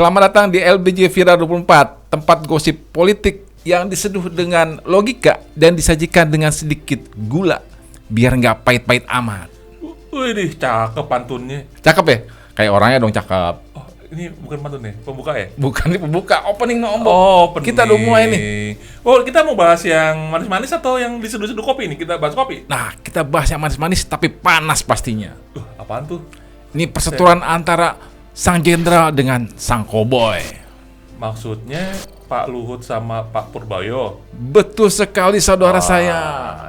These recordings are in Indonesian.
Selamat datang di LBJ Viral 24, tempat gosip politik yang diseduh dengan logika dan disajikan dengan sedikit gula, biar nggak pahit-pahit amat. Wih, cakep pantunnya. Cakep ya? Kayak orangnya dong cakep. Oh, ini bukan pantun ya? Pembuka ya? Bukan, ini pembuka, opening no Om. Oh, opening. Kita udah mulai nih. Oh, kita mau bahas yang manis-manis atau yang diseduh-seduh kopi nih? Kita bahas kopi. Nah, kita bahas yang manis-manis tapi panas pastinya. Apaan tuh? Ini perseteruan antara sang jenderal dengan sang koboi. Maksudnya Pak Luhut sama Pak Purbayo. Betul sekali saudara saya.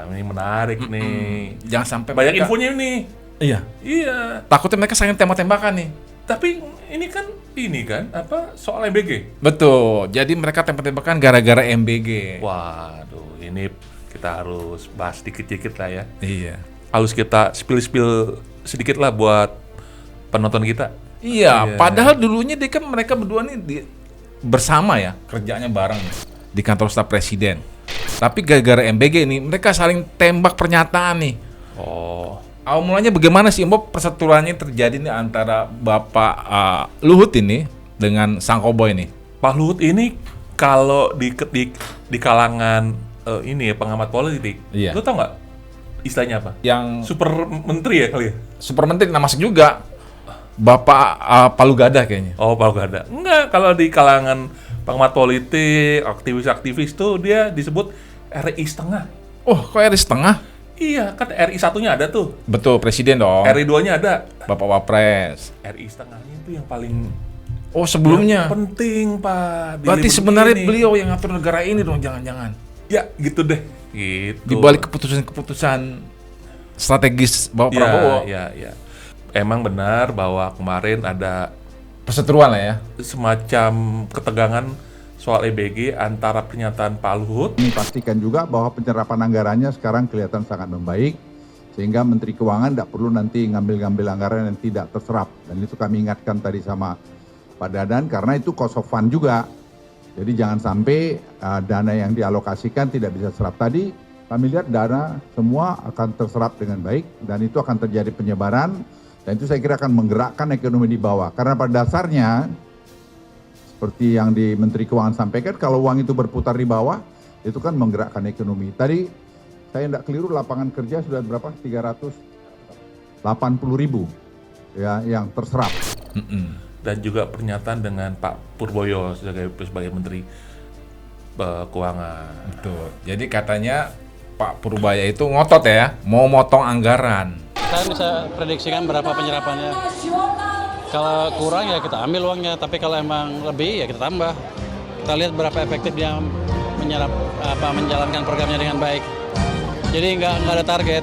Ini menarik nih. Jangan sampai Banyak mereka- infonya nih. Iya. Iya. Takutnya mereka saling tembak-tembakan nih. Tapi ini kan apa soal MBG? Betul. Jadi mereka tembak-tembakan gara-gara MBG. Waduh, ini kita harus bahas dikit-dikit lah ya. Iya. Harus kita spill sedikit lah buat penonton kita. Iya, Iya. padahal dulunya mereka berdua nih bersama ya, kerjanya bareng di kantor staf presiden. Tapi gara-gara MBG ini mereka saling tembak pernyataan nih. Oh, Awal mulanya bagaimana sih Mbok perseteruannya terjadi nih antara Bapak Luhut ini dengan sang koboi ini? Pak Luhut ini kalau di kalangan ini ya pengamat politik, Iya. lu tau nggak istilahnya apa? Yang Super menteri ya kali ya? super menteri nah masuk juga Bapak Palu Gada kayaknya. Oh, Pak gak ada. Enggak, kalau di kalangan pengamat politik, aktivis-aktivis tuh dia disebut RI setengah. Oh, kok RI setengah? Iya, kan RI satunya ada tuh. Betul, presiden dong. RI 2-nya ada. Bapak Wapres. RI setengahnya itu yang paling Oh, sebelumnya. penting, Pak. Berarti Diliput sebenarnya begini. beliau yang ngatur negara ini dong, jangan-jangan. Ya, gitu deh. Gitu. Di balik keputusan-keputusan strategis Bapak Prabowo. Ya. Emang benar bahwa kemarin ada Perseteruan lah ya. semacam ketegangan soal EBG antara pernyataan Pak Luhut. Ini pastikan juga bahwa penyerapan anggarannya sekarang kelihatan sangat membaik, sehingga Menteri Keuangan tidak perlu nanti ngambil-ngambil anggaran yang tidak terserap. Dan itu kami ingatkan tadi sama Pak Dadan, karena itu cost of fund juga. Jadi jangan sampai dana yang dialokasikan tidak bisa serap. Tadi kami lihat dana semua akan terserap dengan baik, dan itu akan terjadi penyebaran, dan itu saya kira akan menggerakkan ekonomi di bawah. Karena pada dasarnya, seperti yang di Menteri Keuangan sampaikan, kalau uang itu berputar di bawah, itu kan menggerakkan ekonomi. Tadi saya tidak keliru, lapangan kerja sudah berapa? 380.000 ya, yang terserap. Dan juga pernyataan dengan Pak Purboyo sebagai Menteri Keuangan. Betul. Jadi katanya Pak Purbaya itu ngotot ya, mau motong anggaran. Saya bisa prediksikan berapa penyerapannya. Kalau kurang ya kita ambil uangnya, tapi kalau emang lebih ya kita tambah. Kita lihat berapa efektif dia menjalankan programnya dengan baik. Jadi nggak ada target.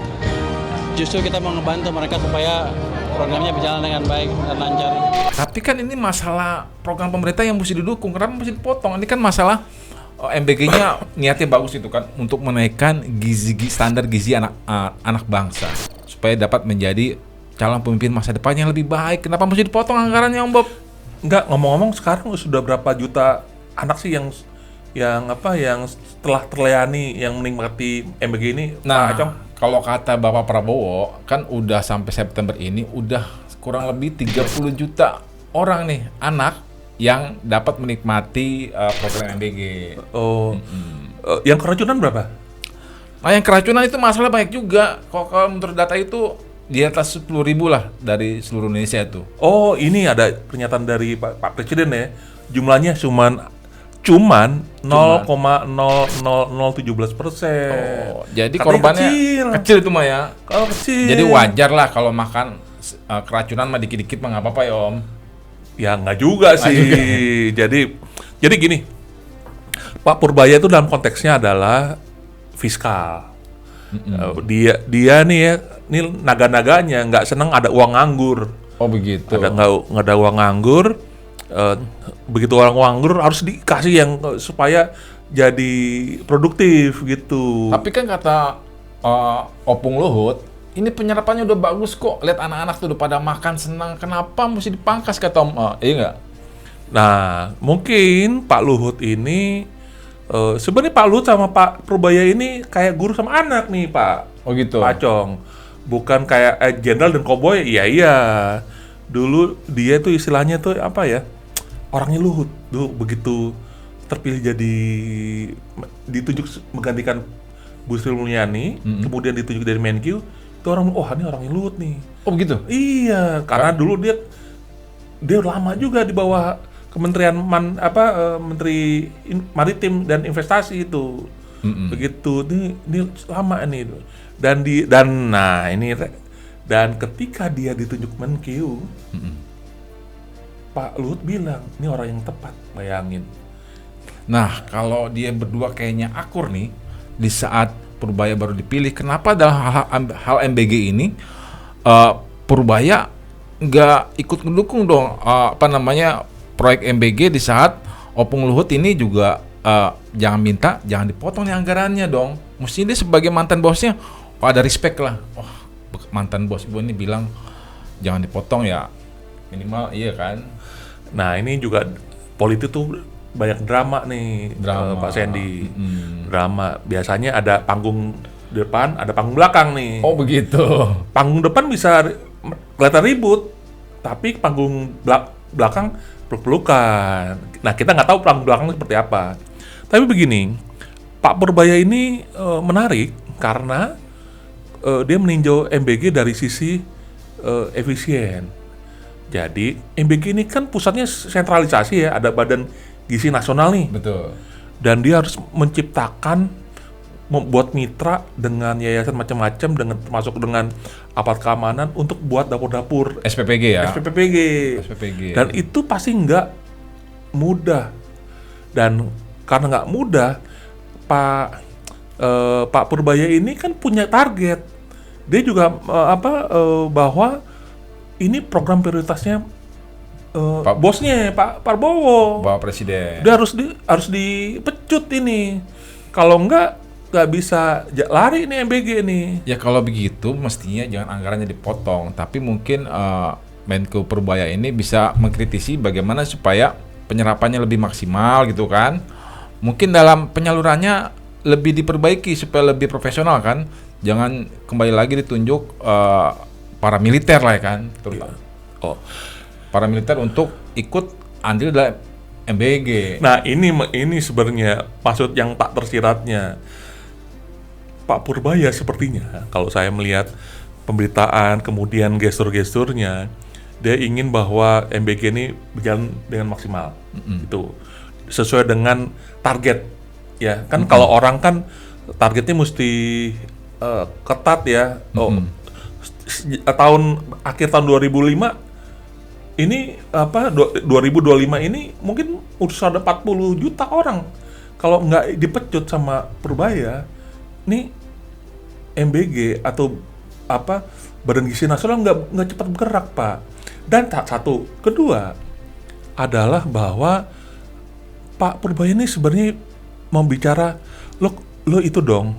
Justru kita mau ngebantu mereka supaya programnya berjalan dengan baik dan lancar. Tapi kan ini masalah program pemerintah yang mesti didukung, kenapa mesti dipotong? Ini kan masalah MBG-nya niatnya bagus itu kan untuk menaikkan standar gizi anak bangsa supaya dapat menjadi calon pemimpin masa depan yang lebih baik. Kenapa mesti dipotong anggarannya, Om Bob? Enggak, ngomong-ngomong sekarang sudah berapa juta anak sih yang setelah terlayani yang menikmati MBG ini? Nah, Pak Acong? kalau kata Bapak Prabowo kan udah sampai September ini udah kurang lebih 30 juta orang nih anak yang dapat menikmati program MBG. Oh, yang keracunan berapa? Nah, yang keracunan itu masalah banyak juga. Kalau menurut data itu di atas 10.000 lah dari seluruh Indonesia itu. Oh, ini ada pernyataan dari Pak Presiden ya. Jumlahnya cuman 0,00017%. Oh, jadi Katanya korbannya kecil itu mah ya. Kalau kecil. Jadi wajar lah kalau makan keracunan mah dikit-dikit mah nggak apa-apa ya Om. Ya nggak juga sih. Jadi gini, Pak Purbaya itu dalam konteksnya adalah fiskal. Dia nih ya, ini naga-naganya nggak seneng ada uang nganggur. Oh begitu. Nggak ada uang nganggur. Begitu orang nganggur harus dikasih yang supaya jadi produktif gitu. Tapi kan kata Opung Luhut, ini penyerapannya udah bagus kok. Lihat anak-anak tuh udah pada makan senang. Kenapa mesti dipangkas kata Om? Iya nggak? Nah, mungkin Pak Luhut ini sebenarnya Pak Luhut sama Pak Purbaya ini kayak guru sama anak nih, Pak. Oh gitu. Pak Acong. Bukan kayak jenderal dan koboi. Iya. Dulu dia tuh istilahnya tuh apa ya? orangnya Luhut tuh begitu terpilih jadi ditunjuk menggantikan Bu Sri Mulyani, kemudian ditunjuk dari Menkyu, itu orang ini orangnya Luhut nih. Oh begitu? Iya, karena dulu dia lama juga di bawah Kementerian Menteri Maritim dan Investasi itu. Begitu ini lama ini. Dan ketika dia ditunjuk Menkyu, Pak Luhut bilang, ini orang yang tepat, bayangin. Nah, kalau dia berdua kayaknya akur nih di saat Purbaya baru dipilih, kenapa dalam hal MBG ini Purbaya nggak ikut mendukung dong proyek MBG di saat Opung Luhut ini juga jangan dipotong nih anggarannya dong. Mesti dia sebagai mantan bosnya, ada respect lah. Mantan bos ibu ini bilang jangan dipotong ya, minimal iya kan. Nah ini juga politik tuh banyak drama nih, Pak Sandy. Drama biasanya ada panggung depan, ada panggung belakang nih. Oh begitu. Panggung depan bisa kelihatan ribut, tapi panggung belakang peluk-pelukan. Nah kita nggak tahu panggung belakang seperti apa. Tapi begini, Pak Purbaya ini menarik karena dia meninjau MBG dari sisi efisien. Jadi MBG ini kan pusatnya sentralisasi ya, ada Badan Gizi Nasional nih. Betul. Dan dia harus membuat mitra dengan yayasan macam-macam, termasuk dengan aparat keamanan untuk buat dapur-dapur SPPG ya. SPPG. Dan itu pasti nggak mudah. Dan karena nggak mudah, Pak Purbaya ini kan punya target. Dia juga bahwa ini program prioritasnya bosnya Pak Prabowo. Bapak Presiden. Dia harus dipecut ini. Kalau nggak bisa lari nih MBG nih. Ya kalau begitu mestinya jangan anggarannya dipotong, tapi mungkin Menko Purbaya ini bisa mengkritisi bagaimana supaya penyerapannya lebih maksimal gitu kan. Mungkin dalam penyalurannya lebih diperbaiki supaya lebih profesional kan. Jangan kembali lagi ditunjuk para militer lah ya kan. Para militer untuk ikut andil dalam MBG. Nah ini sebenarnya maksud yang tak tersiratnya. Pak Purbaya sepertinya kalau saya melihat pemberitaan kemudian gestur-gesturnya, dia ingin bahwa MBG ini berjalan dengan maksimal. Itu sesuai dengan target ya kan. Kalau orang kan targetnya mesti ketat ya. Akhir tahun 2005 ini 2025 ini mungkin udah ada 40 juta orang. Kalau nggak dipecut sama Purbaya, nih MBG atau Badan Gizi Nasional nggak cepat bergerak, Pak. Dan satu, kedua adalah bahwa Pak Purbaya ini sebenarnya mau bicara lo itu dong,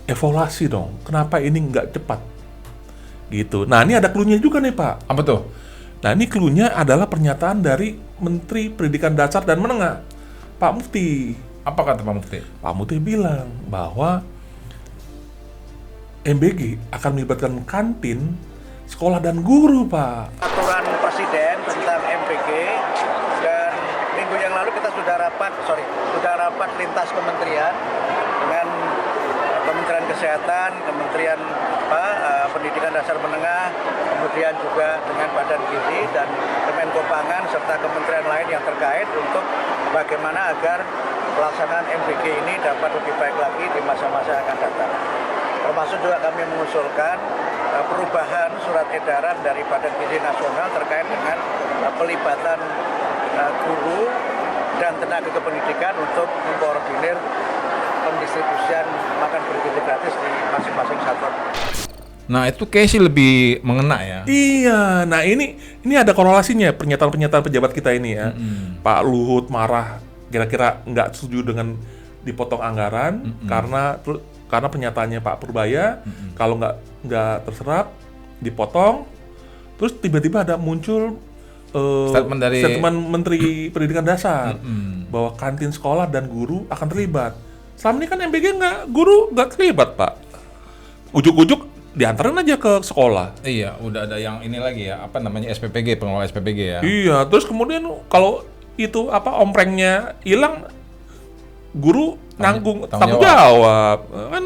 evaluasi dong. Kenapa ini nggak cepat? Gitu. Nah ini ada clue-nya juga nih Pak. Apa tuh? Nah ini clue-nya adalah pernyataan dari Menteri Pendidikan Dasar dan Menengah, Pak Mufti. Apa kata Pak Mufti? Pak Mufti bilang bahwa MBG akan melibatkan kantin, sekolah dan guru, Pak. Aturan Presiden tentang MBG, dan minggu yang lalu kita sudah rapat lintas kementerian dengan Kementerian Kesehatan, Kementerian Pendidikan Dasar Menengah, kemudian juga dengan Badan Gizi dan Kemenko Pangan serta kementerian lain yang terkait untuk bagaimana agar pelaksanaan MBG ini dapat lebih baik lagi di masa-masa yang akan datang. Termasuk juga kami mengusulkan perubahan surat edaran dari Badan Gizi Nasional terkait dengan pelibatan guru dan tenaga kependidikan untuk mengkoordinir pendistribusian makan bergizi gratis di masing-masing satuan. Nah itu kayak sih lebih mengena ya. Iya, nah ini ada korelasinya pernyataan-pernyataan pejabat kita ini ya. Pak Luhut marah, kira-kira nggak setuju dengan dipotong anggaran karena pernyataannya Pak Purbaya kalau nggak terserap dipotong, terus tiba-tiba ada muncul statement dari Menteri Pendidikan Dasar bahwa kantin sekolah dan guru akan terlibat. Selama ini kan MBG guru nggak terlibat Pak. Ujuk-ujuk diantarin aja ke sekolah. Iya, udah ada yang ini lagi ya, apa namanya SPPG, pengelola SPPG ya. Iya, terus kemudian kalau itu omprengnya hilang, guru nanggung tanggung tanggung jawab. Kan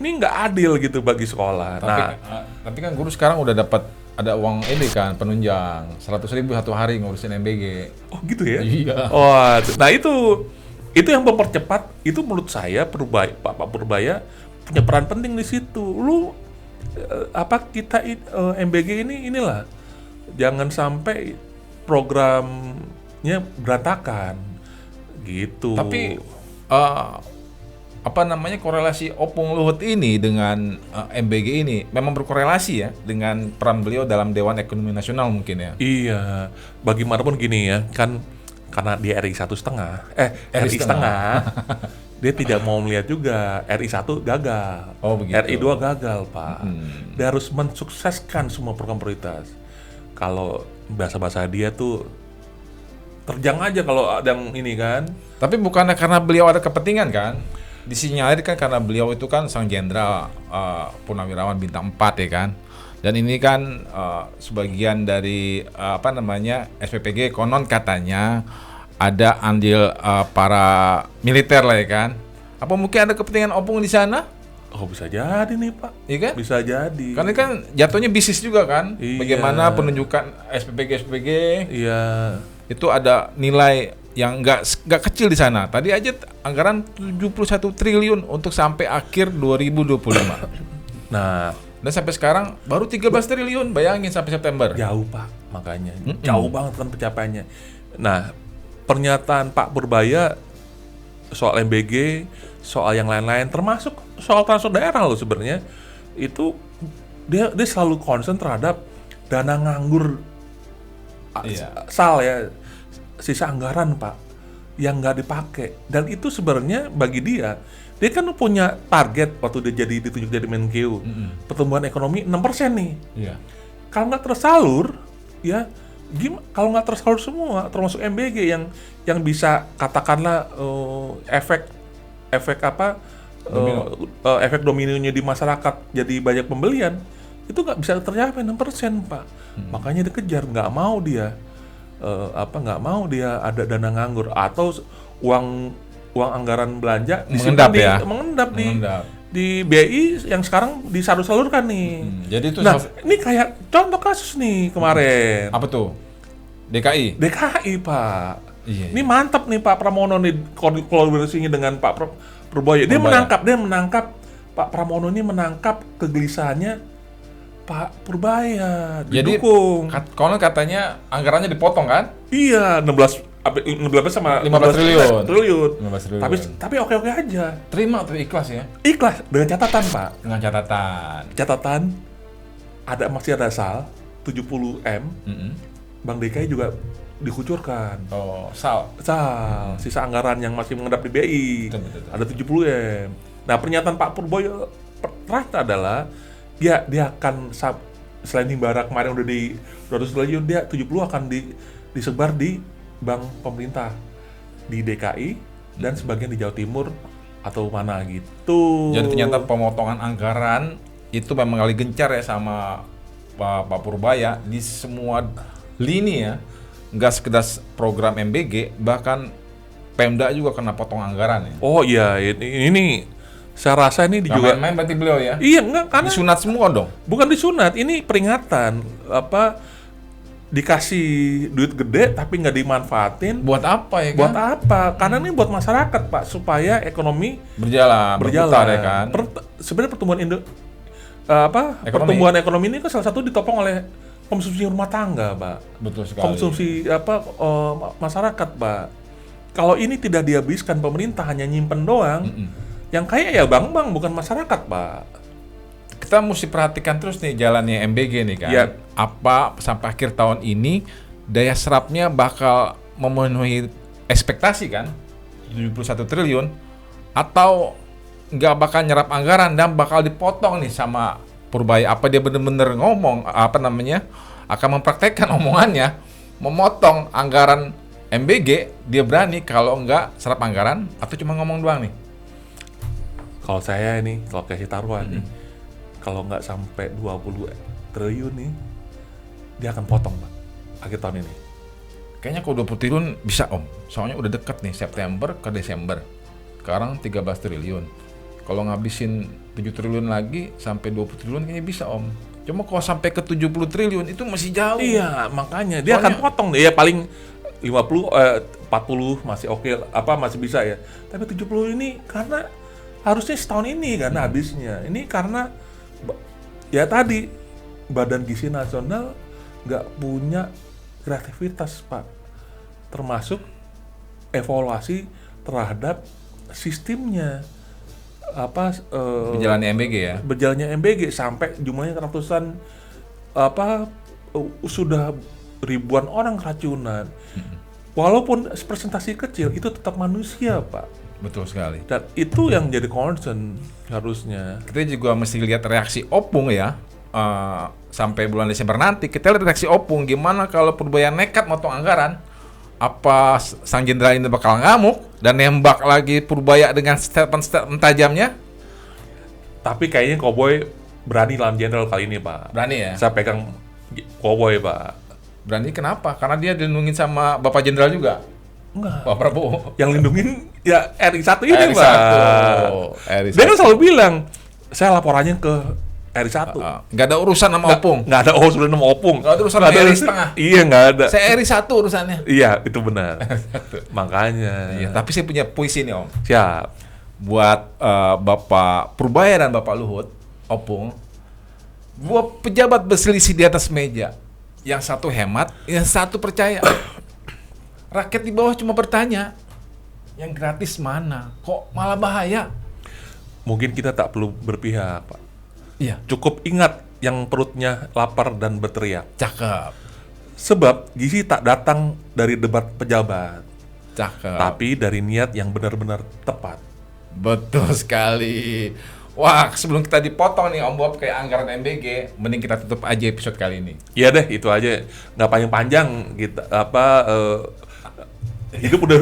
ini nggak adil gitu bagi sekolah. Tapi kan guru sekarang udah dapat ada uang ini kan penunjang 100.000 satu hari ngurusin MBG. Oh gitu ya? Iya. Oh, nah itu yang mempercepat. Itu menurut saya Pak Purbaya punya peran penting di situ. Lu MBG inilah jangan sampai programnya berantakan gitu. Tapi korelasi Opung Luhut ini dengan MBG ini memang berkorelasi ya dengan peran beliau dalam Dewan Ekonomi Nasional mungkin ya. Iya, bagaimanapun gini ya, kan karena dia RI 1,5, RI setengah, dia tidak mau melihat juga RI 1 gagal, Oh, begitu. RI 2 gagal, Pak. Dia harus mensukseskan semua program prioritas. Kalau bahasa-bahasa dia tuh terjang aja kalau ada yang ini kan. Tapi bukannya karena beliau ada kepentingan kan? Disinyalir kan karena beliau itu kan sang jenderal purnawirawan bintang 4 ya kan. Dan ini kan sebagian dari SPPG konon katanya ada andil para militer lah ya kan. Apa mungkin ada kepentingan Opung di sana? Oh, bisa jadi nih, Pak. Iya kan? Bisa jadi. Karena ini kan jatuhnya bisnis juga kan. Iya. Bagaimana penunjukan SPPG Iya. itu ada nilai yang nggak kecil di sana. Tadi aja anggaran 71 triliun untuk sampai akhir 2025. Nah, Dan sampai sekarang baru 13 triliun, bayangin sampai September. jauh, Pak, makanya. Jauh banget kan pencapaiannya. Nah, pernyataan Pak Purbaya soal MBG, soal yang lain-lain, termasuk soal transfer daerah loh sebenarnya, itu dia selalu concern terhadap dana nganggur Iya. sisa anggaran, Pak, yang nggak dipakai. Dan itu sebenarnya bagi dia kan punya target waktu dia ditunjuk jadi Menkeu, pertumbuhan ekonomi 6% nih. Iya. Kalau nggak tersalur, ya kalau nggak tersalur semua, termasuk MBG yang bisa katakanlah efek dominonya di masyarakat jadi banyak pembelian, itu nggak bisa tercapai 6%, Pak. Makanya dikejar, nggak mau dia ada dana nganggur atau uang anggaran belanja Mengendap ya? mengendap di BI yang sekarang disalur-salurkan nih. Jadi itu ini kayak contoh kasus nih kemarin. apa tuh? DKI. DKI, Pak. Iya. Ini mantap nih Pak Pramono nih kolaborasinya dengan Pak Purbaya. Dia menangkap Pak Pramono ini menangkap kegelisahannya Pak Purbaya. Didukung. Jadi konon katanya anggarannya dipotong kan? Iya, 16 sama 15 triliun. 15 triliun. Tapi oke-oke aja. Terima tuh ikhlas ya. Ikhlas dengan catatan, Pak. Dengan Catatan masih ada SAL 70M. Bank DKI juga dikucurkan. Oh, SAL. Sisa anggaran yang masih mengendap di BI. Betul. Ada 70M. Nah, pernyataan Pak Purbaya terakhir adalah dia akan selain Himbara kemarin udah di 200 triliun, dia 70 akan disebar di bank pemerintah di DKI dan sebagian di Jawa Timur atau mana gitu. Jadi ternyata pemotongan anggaran itu memang kali gencar ya sama Pak Purbaya di semua lini ya. Nggak sekedar program MBG, bahkan Pemda juga kena potong anggaran ya. Oh iya, ini saya rasa ini juga main berarti beliau ya. Iya, enggak, karena disunat semua dong. Bukan disunat, ini peringatan dikasih duit gede tapi nggak dimanfaatin. Buat apa ya kan? Buat apa? Karena ini buat masyarakat, Pak, supaya ekonomi berjalan ya kan. Sebenarnya pertumbuhan ekonomi ini kan salah satu ditopang oleh konsumsi rumah tangga, Pak. Betul sekali. Konsumsi masyarakat, Pak. Kalau ini tidak dihabiskan, pemerintah hanya nyimpen doang. Yang kaya ya bank-bank, bukan masyarakat, Pak. Kita mesti perhatikan terus nih jalannya MBG nih kan. Ya. Apa sampai akhir tahun ini daya serapnya bakal memenuhi ekspektasi kan? 71 triliun atau nggak bakal nyerap anggaran dan bakal dipotong nih sama Purbaya. Apa dia benar-benar ngomong akan mempraktekkan omongannya memotong anggaran MBG, dia berani kalau nggak serap anggaran atau cuma ngomong doang nih? Kalau saya ini, kalau kasih taruhan nih, kalau nggak sampai 20 triliun nih, dia akan potong, Pak, akhir tahun ini. Kayaknya kalau 20 triliun bisa Om. Soalnya udah deket nih September ke Desember. Sekarang 13 triliun. Kalau ngabisin 7 triliun lagi sampai 20 triliun kayaknya bisa Om. Cuma kalau sampai ke 70 triliun itu masih jauh. Iya, makanya dia akan potong deh. Ya paling 50, 40 masih oke, masih bisa ya. Tapi 70 ini karena harusnya setahun ini kan habisnya. Ini karena ya tadi Badan Gizi Nasional nggak punya kreativitas, Pak. Termasuk evaluasi terhadap sistemnya. Berjalannya MBG ya. Berjalannya MBG sampai jumlahnya ratusan sudah ribuan orang keracunan. Walaupun presentasi kecil itu tetap manusia, Pak. Betul sekali. Dan itu yang jadi concern harusnya. Kita juga mesti lihat reaksi Opung ya. Sampai bulan Desember nanti kita lihat reaksi Opung gimana kalau Purbaya nekat motong anggaran. Apa sang jenderal ini bakal ngamuk dan nembak lagi Purbaya dengan statement tajamnya? Tapi kayaknya Cowboy berani lawan jenderal kali ini, Pak. Berani ya? Saya pegang Cowboy, Pak. Berani kenapa? Karena dia dilindungi sama Bapak Jenderal juga? Enggak. Pak Prabowo. Yang lindungin ya RI1 ini, RI1. Pak. RI1. Dia kan selalu bilang, saya laporannya ke RI1. Nggak ada urusan sama Opung. Nggak ada urusan sama Opung. Nggak ada urusan sama RI setengah. Iya, nggak ada. Saya RI1 urusannya. Iya, itu benar. Makanya. Iya, tapi saya punya puisi nih Om. Siap. Buat Bapak Purbaya dan Bapak Luhut, Opung, buat pejabat berselisih di atas meja. Yang satu hemat, yang satu percaya. Rakyat di bawah cuma bertanya, yang gratis mana? Kok malah bahaya? Mungkin kita tak perlu berpihak, Pak. Iya. Cukup ingat yang perutnya lapar dan berteriak. Cakep. Sebab gizi tak datang dari debat pejabat, Cakep. tapi dari niat yang benar-benar tepat. Betul sekali. Wah, sebelum kita dipotong nih Om Bob kayak anggaran MBG, mending kita tutup aja episode kali ini. Iya deh, itu aja. Nggak panjang-panjang. Kita hidup udah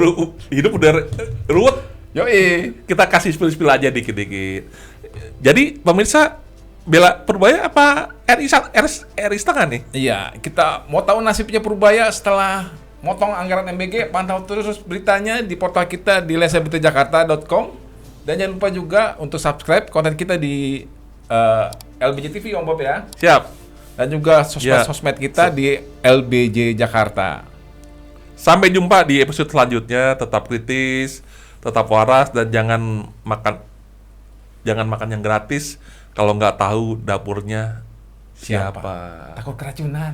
ruwet. Yoi. Kita kasih spill-spill aja dikit-dikit. Jadi pemirsa bela Purbaya apa RI setengah nih? Iya, kita mau tahu nasibnya Purbaya setelah motong anggaran MBG. Pantau terus beritanya di portal kita di lesaberitajakarta.com. Dan jangan lupa juga untuk subscribe konten kita di LBJ TV Om Bob ya. Siap. Dan juga sosmed kita di LBJ Jakarta. Sampai jumpa di episode selanjutnya. Tetap kritis, tetap waras, dan jangan makan yang gratis kalau nggak tahu dapurnya siapa. Takut keracunan.